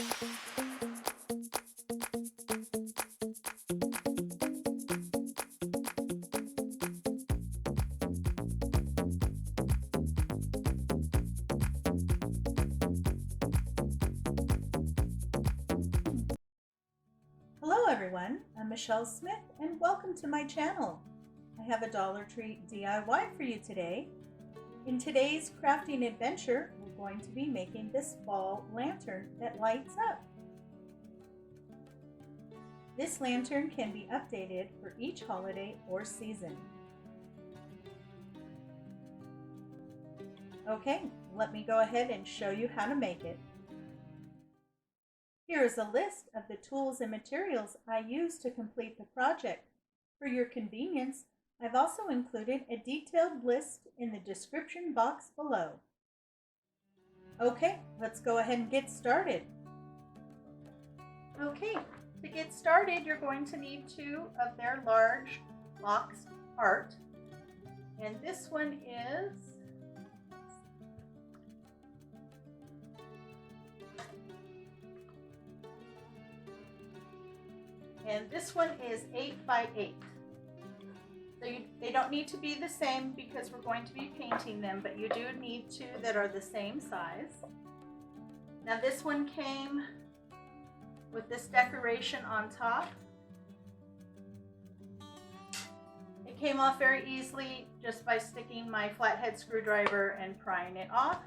Hello everyone, I'm Michelle Smith and welcome to my channel. I have a Dollar Tree DIY for you today. In today's crafting adventure, we're going to be making this fall lantern that lights up. This lantern can be updated for each holiday or season. Okay, let me go ahead and show you how to make it. Here is a list of the tools and materials I used to complete the project. For your convenience, I've also included a detailed list in the description box below. Okay, let's go ahead and get started. Okay, to get started, you're going to need 2 of their large boxed art. And this one is this one is 8 by 8. So they don't need to be the same because we're going to be painting them, but you do need 2 that are the same size. Now this one came with this decoration on top. It came off very easily just by sticking my flathead screwdriver and prying it off.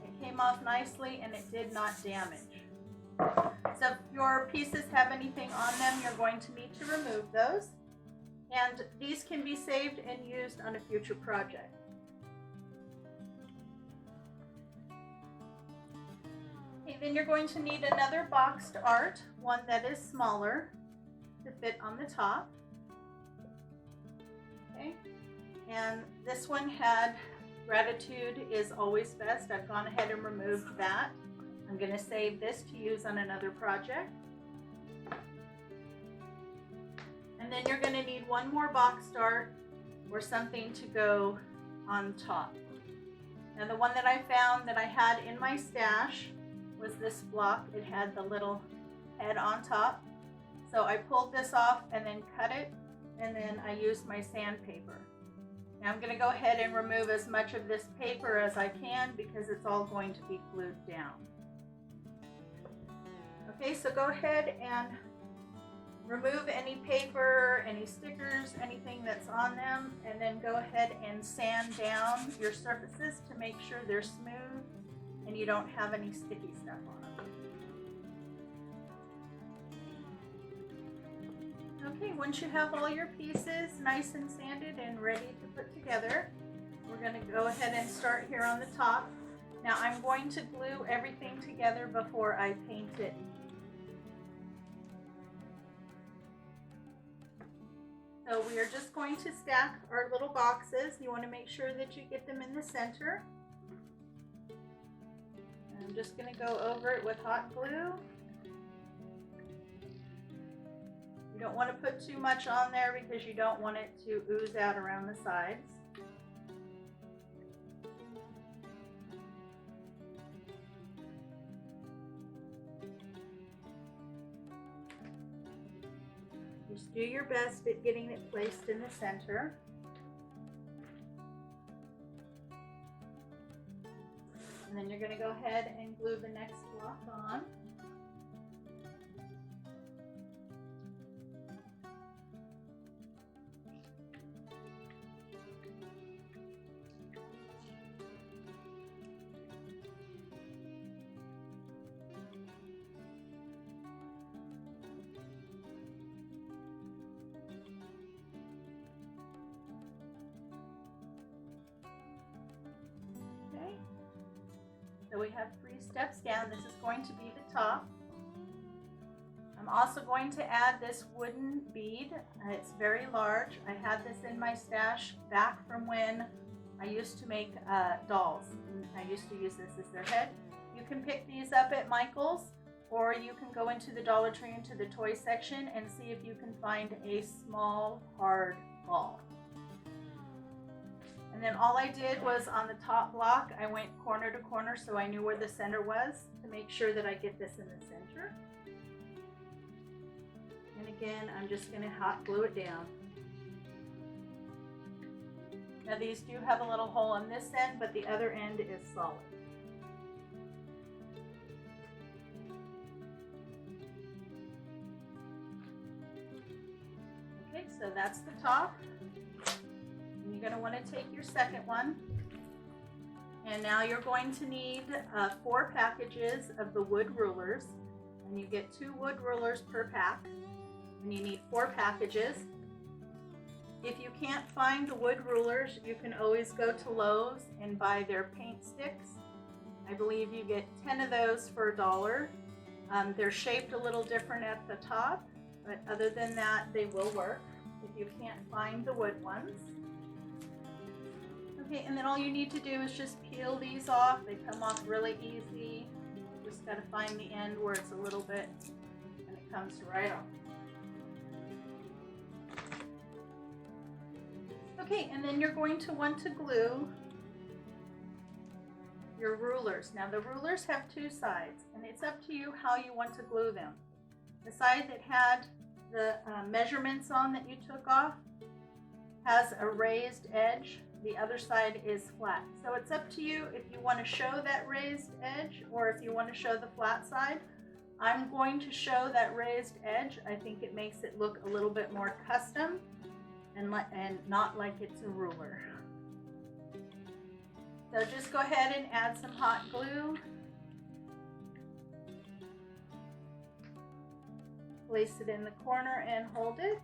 It came off nicely and it did not damage. So if your pieces have anything on them, you're going to need to remove those. And these can be saved and used on a future project. Okay, then you're going to need another boxed art, one that is smaller to fit on the top. Okay, and this one had gratitude is always best. I've gone ahead and removed that. I'm going to save this to use on another project. And then you're going to need one more box art or something to go on top. Now the one that I found that I had in my stash was this block. It had the little head on top. So I pulled this off and then cut it, and then I used my sandpaper. Now I'm going to go ahead and remove as much of this paper as I can because it's all going to be glued down. Okay, so go ahead and remove any paper, any stickers, anything that's on them, and then go ahead and sand down your surfaces to make sure they're smooth and you don't have any sticky stuff on them. Okay, once you have all your pieces nice and sanded and ready to put together, we're going to go ahead and start here on the top. Now I'm going to glue everything together before I paint it. So we are just going to stack our little boxes. You want to make sure that you get them in the center. And I'm just going to go over it with hot glue. You don't want to put too much on there because you don't want it to ooze out around the sides. Just do your best at getting it placed in the center. And then you're going to go ahead and glue the next block on. So we have 3 steps down. This is going to be the top. I'm also going to add this wooden bead. It's very large. I had this in my stash back from when I used to make dolls. I used to use this as their head. You can pick these up at Michael's, or you can go into the Dollar Tree into the toy section and see if you can find a small hard ball. And then all I did was on the top block, I went corner to corner so I knew where the center was to make sure that I get this in the center. And again, I'm just going to hot glue it down. Now these do have a little hole on this end, but the other end is solid. Okay, so that's the top. And you're going to want to take your second one. And now you're going to need 4 packages of the wood rulers. And you get 2 wood rulers per pack. And you need 4 packages. If you can't find the wood rulers, you can always go to Lowe's and buy their paint sticks. I believe you get 10 of those for $1. They're shaped a little different at the top, but other than that, they will work if you can't find the wood ones. Okay, and then all you need to do is just peel these off. They come off really easy. You just got to find the end where it's a little bit, and it comes right off. Okay, and then you're going to want to glue your rulers. Now the rulers have 2 sides, and it's up to you how you want to glue them. The side that had the measurements on that you took off has a raised edge. The other side is flat. So it's up to you if you want to show that raised edge or if you want to show the flat side. I'm going to show that raised edge. I think it makes it look a little bit more custom and not like it's a ruler. So just go ahead and add some hot glue. Place it in the corner and hold it.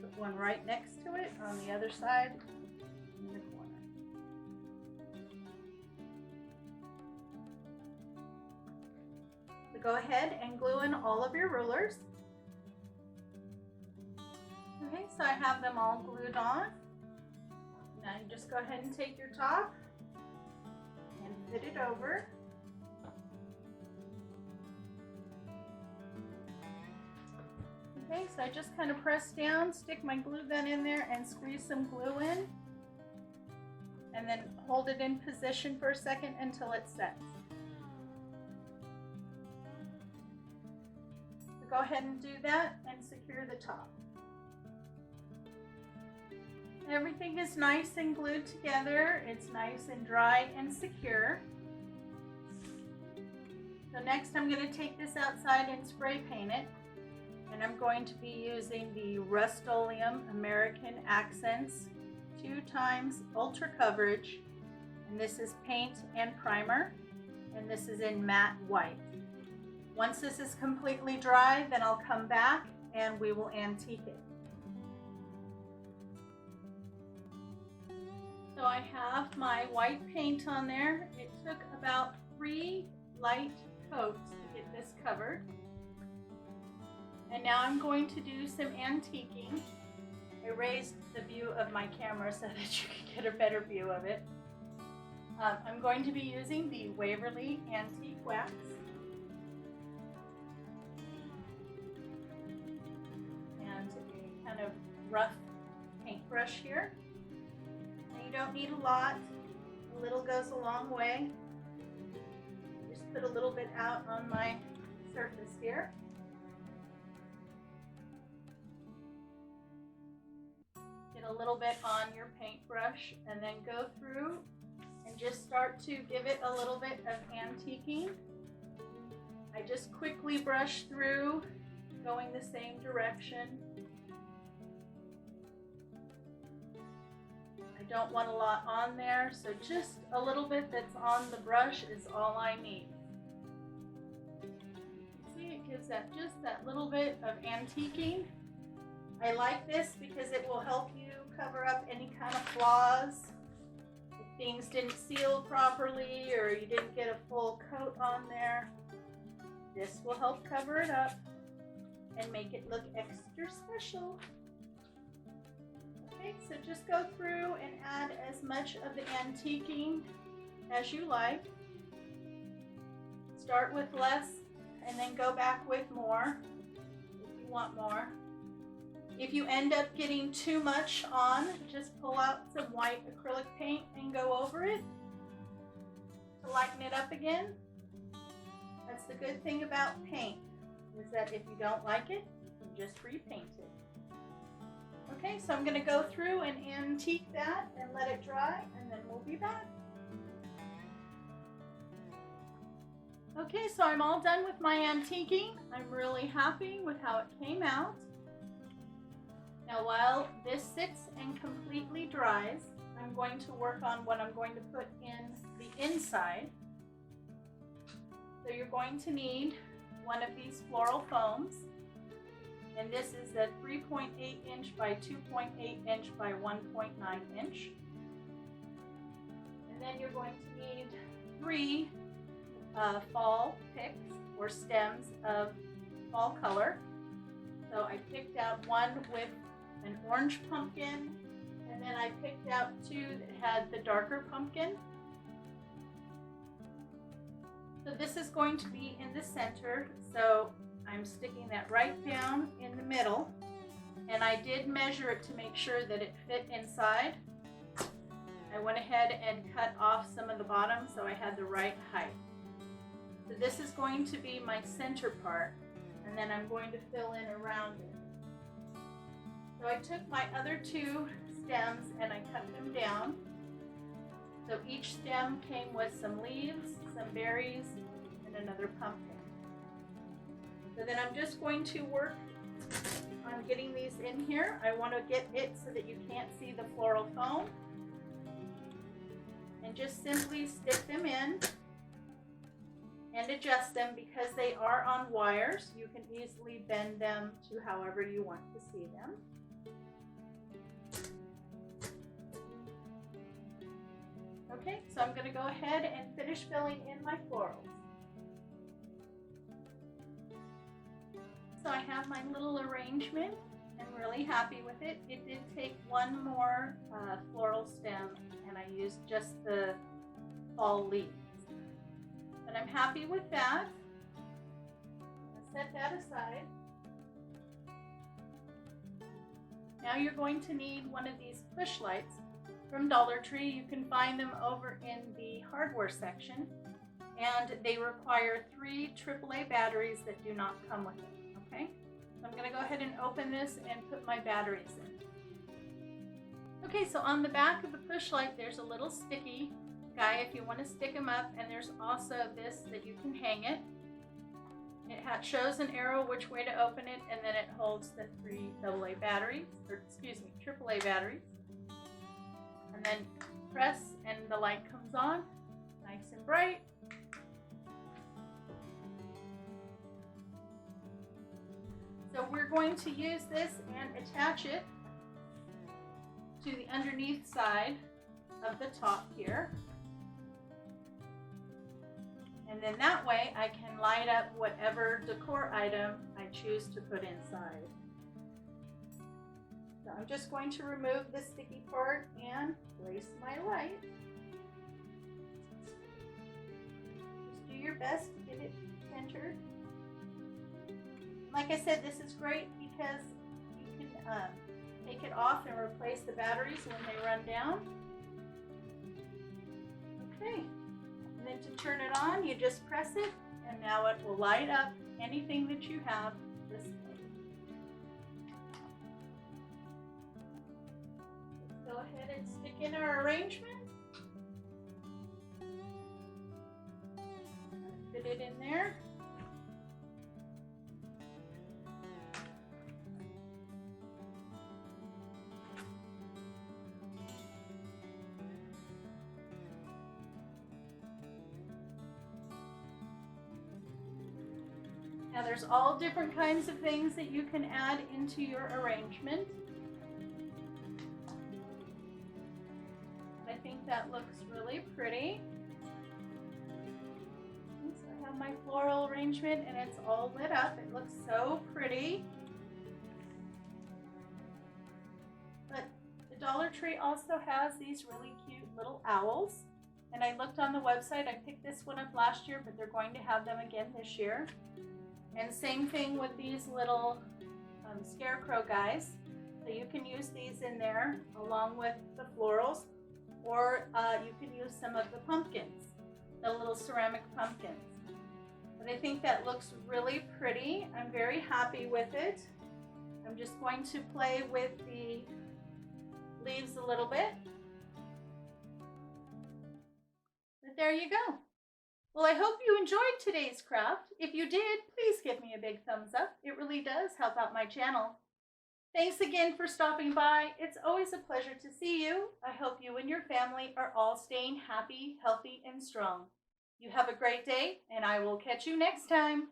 Put one right next to it on the other side in the corner. So go ahead and glue in all of your rulers. Okay, so I have them all glued on. Now you just go ahead and take your top and fit it over. Okay, so I just kind of press down, stick my glue gun in there and squeeze some glue in. And then hold it in position for a second until it sets. So go ahead and do that and secure the top. Everything is nice and glued together. It's nice and dry and secure. So next I'm going to take this outside and spray paint it. And I'm going to be using the Rust-Oleum American Accents 2x Ultra Coverage. And this is paint and primer. And this is in matte white. Once this is completely dry, then I'll come back and we will antique it. So I have my white paint on there. It took about 3 light coats to get this covered. And now I'm going to do some antiquing. I raised the view of my camera so that you can get a better view of it. I'm going to be using the Waverly Antique Wax. And a kind of rough paintbrush here. And you don't need a lot. A little goes a long way. Just put a little bit out on my surface here. A little bit on your paintbrush and then go through and just start to give it a little bit of antiquing. I just quickly brush through, going the same direction. I don't want a lot on there, so just a little bit that's on the brush is all I need. See, it gives that just that little bit of antiquing. I like this because it will help you cover up any kind of flaws. If things didn't seal properly or you didn't get a full coat on there, this will help cover it up and make it look extra special. Okay, so just go through and add as much of the antiquing as you like. Start with less and then go back with more if you want more. If you end up getting too much on, just pull out some white acrylic paint and go over it to lighten it up again. That's the good thing about paint, is that if you don't like it, you just repaint it. Okay, so I'm going to go through and antique that and let it dry, and then we'll be back. Okay, so I'm all done with my antiquing. I'm really happy with how it came out. Now while this sits and completely dries, I'm going to work on what I'm going to put in the inside. So you're going to need one of these floral foams, and this is a 3.8 inch by 2.8 inch by 1.9 inch. And then you're going to need 3 fall picks or stems of fall color. So I picked out one with an orange pumpkin, and then I picked out 2 that had the darker pumpkin. So this is going to be in the center, so I'm sticking that right down in the middle, and I did measure it to make sure that it fit inside. I went ahead and cut off some of the bottom so I had the right height. So this is going to be my center part, and then I'm going to fill in around it. So I took my other 2 stems and I cut them down. So each stem came with some leaves, some berries, and another pumpkin. So then I'm just going to work on getting these in here. I want to get it so that you can't see the floral foam. And just simply stick them in and adjust them. Because they are on wires, you can easily bend them to however you want to see them. Okay, so I'm going to go ahead and finish filling in my florals. So I have my little arrangement. I'm really happy with it. It did take one more floral stem, and I used just the fall leaves. But I'm happy with that. I'm going to set that aside. Now you're going to need one of these push lights from Dollar Tree. You can find them over in the hardware section, and they require 3 AAA batteries that do not come with it. Okay, so I'm going to go ahead and open this and put my batteries in. Okay, so on the back of the push light there's a little sticky guy if you want to stick them up, and there's also this that you can hang it. It shows an arrow which way to open it, and then it holds the 3 AA batteries, or excuse me, AAA batteries. And then press and the light comes on, nice and bright. So we're going to use this and attach it to the underneath side of the top here. And then that way I can light up whatever decor item I choose to put inside. So I'm just going to remove the sticky part and place my light. Just do your best to get it centered. Like I said, this is great because you can take it off and replace the batteries when they run down. Okay, and then to turn it on, you just press it, and now it will light up anything that you have this way. Let's go ahead and stick in our arrangement. Fit it in there. Now there's all different kinds of things that you can add into your arrangement. I think that looks really pretty. So I have my floral arrangement and it's all lit up. It looks so pretty. But the Dollar Tree also has these really cute little owls. And I looked on the website. I picked this one up last year, but they're going to have them again this year. And same thing with these little scarecrow guys. So you can use these in there along with the florals, or you can use some of the pumpkins, the little ceramic pumpkins. But I think that looks really pretty. I'm very happy with it. I'm just going to play with the leaves a little bit. But there you go. Well, I hope you enjoyed today's craft. If you did, please give me a big thumbs up. It really does help out my channel. Thanks again for stopping by. It's always a pleasure to see you. I hope you and your family are all staying happy, healthy, and strong. You have a great day, and I will catch you next time.